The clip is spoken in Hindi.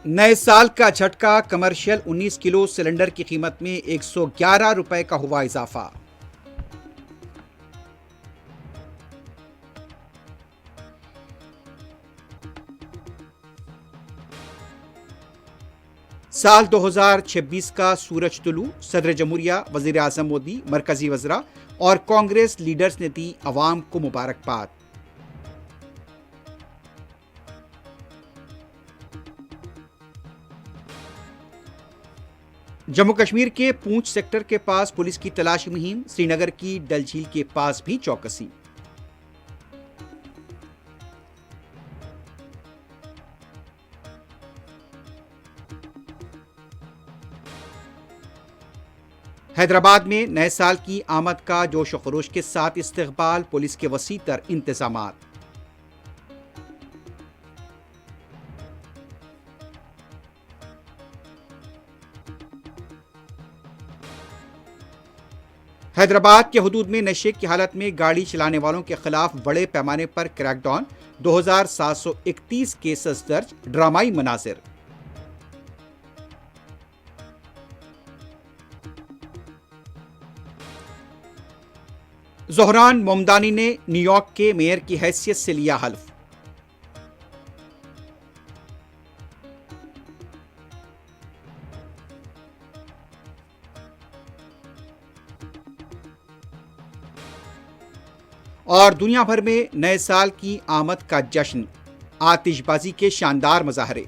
नए साल का झटका, कमर्शियल 19 किलो सिलेंडर की कीमत में 111 रुपए का हुआ इजाफा। साल 2026 का सूरज तुलू, सदर जमहूरिया, वजीर आजम मोदी, मरकजी वज़रा और कांग्रेस लीडर्स ने दी अवाम को मुबारकबाद। जम्मू कश्मीर के पूंछ सेक्टर के पास पुलिस की तलाशी मुहिम, श्रीनगर की डल झील के पास भी चौकसी। हैदराबाद में नए साल की आमद का जोश व खरोश के साथ इस्तकबाल, पुलिस के वसी तर इंतजामात। हैदराबाद के हदूद में नशे की हालत में गाड़ी चलाने वालों के खिलाफ बड़े पैमाने पर क्रैकडाउन, 2731 केसेस दर्ज, ड्रामाई मनाजिर। ज़ोहरान मोमदानी ने न्यूयॉर्क के मेयर की हैसियत से लिया हल्फ। और दुनिया भर में नए साल की आमद का जश्न, आतिशबाजी के शानदार मुजाहरे।